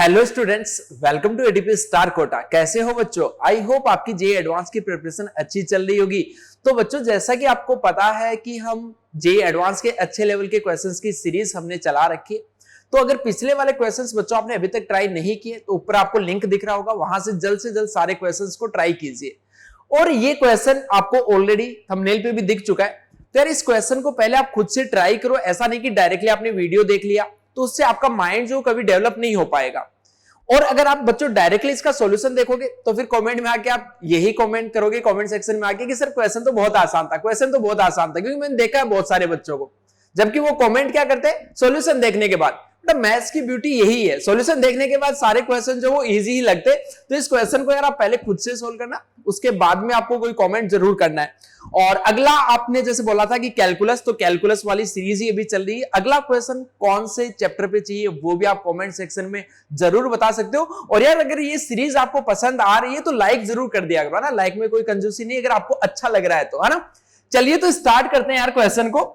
Hello students, welcome to ADP star Kota. कैसे हो बच्चों? आई होप आपकी जेईई एडवांस की प्रिपरेशन अच्छी चल रही होगी। तो बच्चों, जैसा कि आपको पता है कि हम जेईई एडवांस के अच्छे लेवल के क्वेश्चंस की सीरीज हमने चला रखी है। तो अगर पिछले वाले क्वेश्चंस बच्चों आपने अभी तक ट्राई नहीं किए तो ऊपर आपको लिंक दिख रहा होगा, वहां से जल्द सारे क्वेश्चंस को ट्राई कीजिए। और ये क्वेश्चन आपको ऑलरेडी थंबनेल पे भी दिख चुका है। तो यार इस क्वेश्चन को पहले आप खुद से ट्राई करो। ऐसा नहीं कि डायरेक्टली आपने वीडियो देख लिया, तो उससे आपका माइंड जो कभी डेवलप नहीं हो पाएगा। और अगर आप बच्चों डायरेक्टली इसका सॉल्यूशन देखोगे तो फिर कमेंट में आके आप यही कमेंट करोगे, कमेंट सेक्शन में आके कि सर क्वेश्चन तो बहुत आसान था, क्वेश्चन तो बहुत आसान था। क्योंकि मैंने देखा है बहुत सारे बच्चों को, जबकि वो कमेंट क्या करते हैं सॉल्यूशन देखने के बाद। तो मैथ्स की ब्यूटी यही है, सॉल्यूशन देखने के बाद सारे क्वेश्चन जो वो इजी ही लगते। तो इस क्वेश्चन को यार आप पहले खुद से सोल्व करना, उसके बाद में आपको कोई कमेंट जरूर करना है। और अगला आपने जैसे बोला था कि कैलकुलस, तो कैलकुलस वाली सीरीज ही अभी चल रही है। अगला क्वेश्चन कौन से चैप्टर पे चाहिए वो भी आप कमेंट सेक्शन में जरूर बता सकते हो। और यार अगर ये सीरीज आपको पसंद आ रही है तो लाइक जरूर कर दिया करो ना, लाइक में कोई कंजूसी नहीं, अगर आपको अच्छा लग रहा है तो, है ना। चलिए तो स्टार्ट करते हैं यार क्वेश्चन को।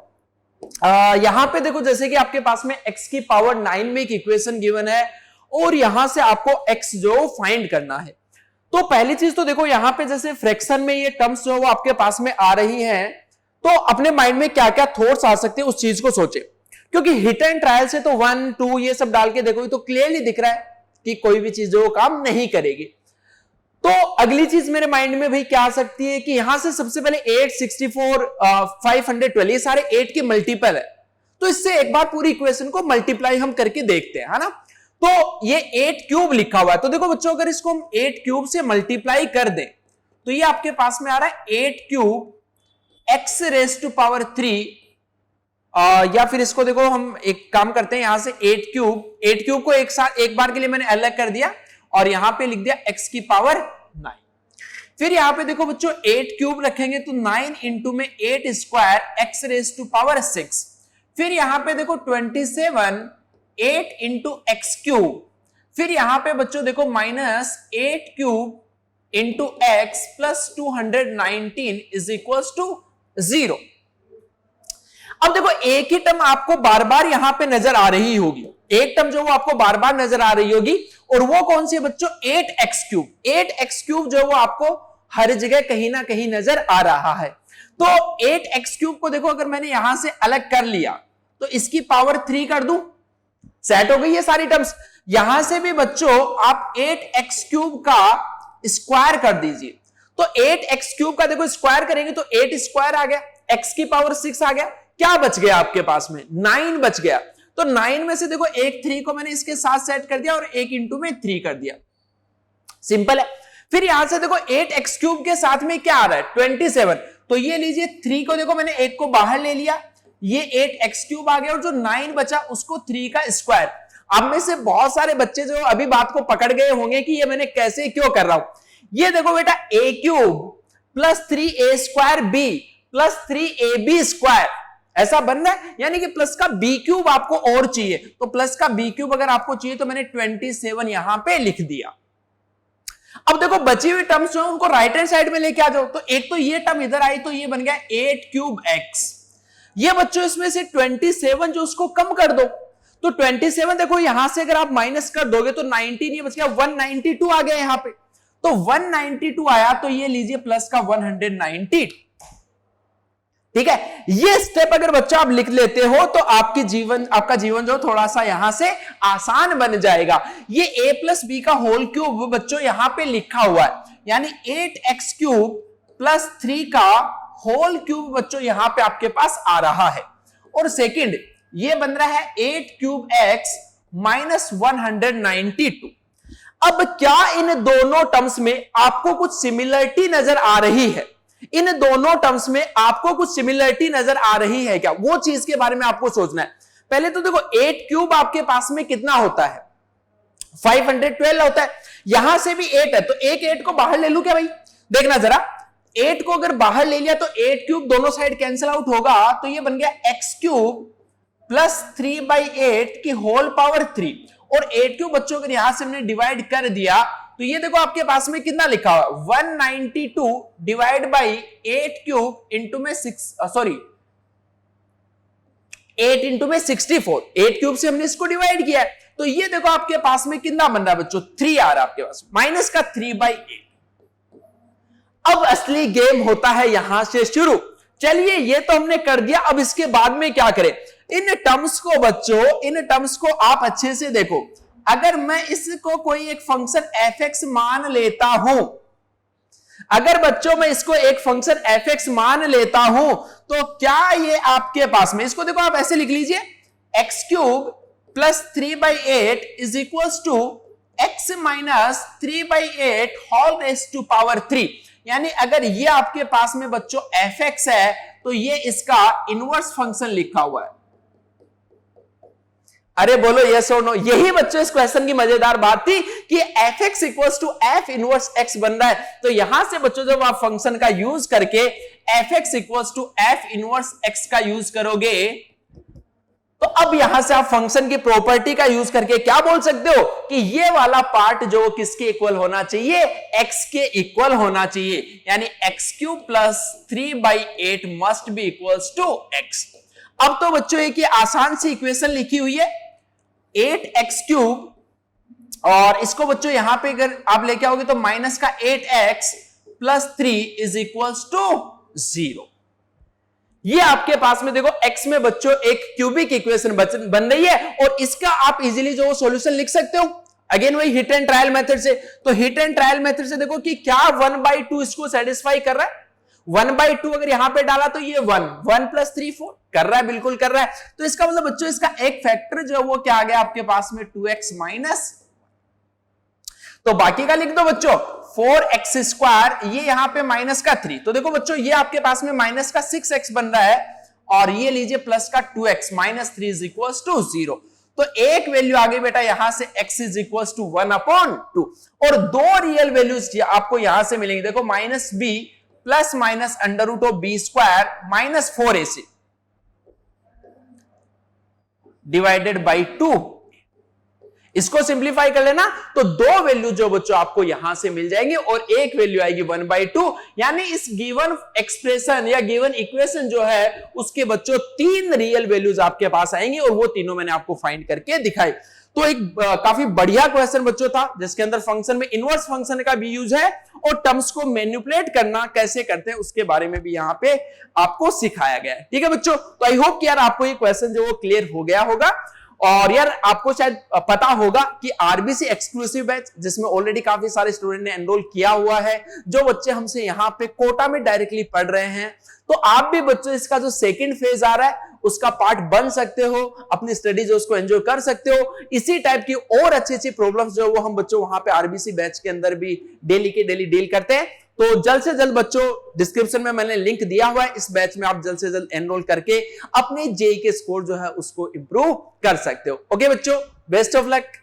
यहां पे देखो, जैसे कि आपके पास में x की पावर 9 में एक इक्वेशन गिवन है और यहां से आपको x जो फाइंड करना है। तो पहली चीज तो देखो, यहां पे जैसे फ्रैक्शन में ये टर्म्स जो वो आपके पास में आ रही हैं, तो अपने माइंड में क्या क्या थॉट्स आ सकते हैं उस चीज को सोचे। क्योंकि हिट एंड ट्रायल से तो 1 2 ये सब डाल के देखो तो क्लियरली दिख रहा है कि कोई भी चीज जो काम नहीं करेगी। तो अगली चीज मेरे माइंड में भाई क्या आ सकती है कि यहां से सबसे पहले 8 64 512 ये सारे 8 के मल्टीपल है। तो इससे एक बार पूरी इक्वेशन को मल्टीप्लाई हम करके देखते हैं, है ना। तो ये 8 क्यूब लिखा हुआ है, तो देखो बच्चों अगर इसको हम 8 क्यूब से मल्टीप्लाई कर दें तो ये आपके पास में आ रहा है 8 cube x raise to power 3। या फिर इसको देखो हम एक काम करते हैं, यहां से 8 क्यूब को एक बार के लिए मैंने अलग कर दिया और यहां पे लिख दिया x की पावर 9। फिर यहां पे देखो बच्चों 8 क्यूब रखेंगे तो 9 इंटू में 8 square x raise to power 6। फिर यहां पे देखो 27 8 इंटू एक्स क्यूब। फिर यहां पे बच्चों देखो minus 8 cube into X plus 219 is equal to 0। अब देखो एक ही टर्म आपको बार बार यहां पे नजर आ रही होगी, एक टर्म जो वो आपको बार बार नजर आ रही होगी, और वो कौन सी है बच्चों? 8x cube. 8x क्यूब जो वो आपको हर जगह कहीं ना कहीं नजर आ रहा है। तो 8x क्यूब को देखो अगर मैंने यहां से अलग कर लिया तो इसकी पावर 3 कर दूं, सेट हो गई ये सारी टर्म्स। यहां से भी बच्चों आप 8x क्यूब का स्क्वायर कर दीजिए, तो 8x क्यूब का देखो स्क्वायर करेंगे तो 8 स्क्वायर आ गया, x की पावर 6 आ गया, क्या बच गया आपके पास में? 9 बच गया। तो 9 में से देखो एक 3 को मैंने इसके साथ सेट कर दिया और एक इंटू में 3 कर दिया, सिंपल है। फिर यहां से देखो 8x क्यूब के साथ में क्या आ रहा है? 27। तो ये लीजिए 3 को देखो मैंने एक को बाहर ले लिया, ये 8x क्यूब आ गया, और जो 9 बचा उसको 3 का स्क्वायर। अब में से बहुत सारे बच्चे जो अभी बात को पकड़ गए होंगे कि ये मैंने कैसे क्यों कर रहा हूं। ये देखो बेटा a cube plus 3a square b plus 3ab square ऐसा बन रहा है, यानी कि प्लस का b क्यूब आपको और चाहिए। तो प्लस का b क्यूब अगर आपको चाहिए तो मैंने 27 यहां पे लिख दिया। अब देखो बची हुई टर्म्स जो उनको राइट हैंड साइड में लेके आ जाओ, तो एक तो ये टर्म इधर आई तो ये बन गया 8 क्यूब x। ये बच्चों इसमें से 27 जो उसको कम कर दो, तो 27 देखो यहां से अगर आप माइनस कर दोगे तो 19 ये बच गया, 192 आ गया यहां पे। तो 192 आया तो ये लीजिए प्लस का 190। ठीक है, ये स्टेप अगर बच्चा आप लिख लेते हो तो आपका जीवन जो थोड़ा सा यहां से आसान बन जाएगा। ये a प्लस बी का होल क्यूब बच्चों यहां पे लिखा हुआ है, यानी 8x क्यूब प्लस 3 का होल क्यूब बच्चों यहां पे आपके पास आ रहा है। और सेकंड ये बन रहा है 8 क्यूब x माइनस 192। अब क्या इन दोनों टर्म्स में आपको कुछ सिमिलरिटी नजर आ रही है? इन दोनों टर्म्स में आपको कुछ सिमिलरिटी नजर आ रही है क्या? वो चीज के बारे में आपको सोचना है। पहले तो देखो 8 क्यूब आपके पास में कितना होता है? 512 होता है। यहां से भी 8 है, तो एक 8 को बाहर ले लूं क्या भाई? देखना जरा, 8 को अगर बाहर ले लिया तो 8 क्यूब दोनों साइड कैंसिल आउट होगा, तो ये बन गया x क्यूब प्लस 3/8 की होल पावर 3। और 8 क्यूब बच्चों को यहां से हमने डिवाइड कर दिया तो ये देखो आपके पास में कितना लिखा हुआ? 192 डिवाइड बाई 8 क्यूब इंटू में 6 सॉरी 8 इंटू में 64, 8 क्यूब से हमने इसको डिवाइड किया है, तो ये देखो आपके पास में कितना बन रहा है बच्चों, 3 आ रहा है आपके पास, माइनस का 3/8। अब असली गेम होता है यहां से शुरू। चलिए ये तो हमने कर दिया, अब इसके बाद में क्या करें, इन टर्म्स को बच्चों, इन टर्म्स को आप अच्छे से देखो। अगर मैं इसको कोई एक फंक्शन f(x) मान लेता हूं, अगर बच्चों मैं इसको एक फंक्शन f(x) मान लेता हूं, तो क्या ये आपके पास में, इसको देखो आप ऐसे लिख लीजिए, x³ plus 3/8 is equals to x minus 3/8 whole raise to power 3। यानी अगर ये आपके पास में बच्चों f(x) है, तो ये इसका इनवर्स फंक्शन लिखा हुआ है। अरे बोलो यस और नो। यही बच्चों इस क्वेश्चन की मजेदार बात थी कि f(x) equals to f inverse x बन रहा है, तो यहां से बच्चों जब आप फंक्शन का यूज करके f(x) equals to f inverse x का यूज करोगे, तो अब यहां से आप फंक्शन की प्रॉपर्टी का यूज करके क्या बोल सकते हो कि ये वाला पार्ट जो किसके इक्वल होना चाहिए, x के इक्वल होना चाहिए। यानी x³ plus 3/8 must be equals to x। अब तो बच्चों एक आसान सी इक्वेशन लिखी हुई है 8x³ और इसको बच्चों यहां पे अगर आप लेके आओगे तो माइनस का 8x plus 3 is equals to 0। ये आपके पास में देखो x में बच्चों एक क्यूबिक इक्वेशन बन रही है और इसका आप इजीली जो सॉल्यूशन लिख सकते हो। अगेन वही हिट एंड ट्रायल मेथड से, तो हिट एंड ट्रायल मेथड से देखो कि क्या 1/2 इसको सेटिस्फाई कर रहा है। 1/2 अगर यहां पे डाला तो ये 1 प्लस 3 4 कर रहा है, बिल्कुल कर रहा है। तो इसका मतलब बच्चों इसका एक फैक्टर जो वो क्या आ गया आपके पास में 2x माइनस, तो बाकी का लिख दो बच्चों 4x², ये यहां पे माइनस का 3, तो देखो बच्चों ये आपके पास में माइनस का 6x बन रहा है और ये लीजिए प्लस का 2x minus 3 is equals to 0। तो एक वैल्यू आ गई बेटा यहां से x इज इक्वल्स टू 1/2 और दो रियल वैल्यूज आपको यहां से मिलेंगी। देखो minus b plus minus √b² minus 4ac divided by 2। इसको सिंप्लीफाई कर लेना तो दो वैल्यू जो बच्चों आपको यहां से मिल जाएंगे और एक वैल्यू आएगी 1/2। यानी इस गिवन एक्सप्रेशन या गिवन इक्वेशन जो है उसके बच्चों 3 रियल वैल्यूज आपके पास आएंगी और वो तीनों मैंने आपको फाइंड करके दिखाई। तो एक काफी बढ़िया क्वेश्चन बच्चों था जिसके अंदर फंक्शन में इनवर्स फंक्शन का भी यूज है और टर्म्स को मैनिपुलेट करना कैसे करते हैं उसके बारे में भी यहां पे आपको सिखाया गया है। ठीक है बच्चों, तो आई होप कि यार आपको ये क्वेश्चन जो वो क्लियर हो गया होगा। और यार आपको शायद पता होगा कि आरबीसी एक्सक्लूसिव बैच जिसमें ऑलरेडी काफी सारे स्टूडेंट ने एनरोल किया हुआ है, जो बच्चे हमसे यहाँ पे कोटा में डायरेक्टली पढ़ रहे हैं, तो आप भी बच्चों इसका जो सेकंड फेज आ रहा है उसका पार्ट बन सकते हो, अपनी स्टडी जो उसको एंजॉय कर सकते हो। इसी टाइप की और अच्छी प्रॉब्लम्स जो वो हम बच्चों वहां पे आरबीसी बैच के अंदर भी डेली के डेली डील करते हैं। तो जल्द से जल्द बच्चों डिस्क्रिप्शन में मैंने लिंक दिया हुआ है, इस बैच में आप जल्द से जल्द एनरोल करके अपने जेईई के स्कोर जो है उसको इंप्रूव कर सकते हो। ओके बच्चों, बेस्ट ऑफ लक।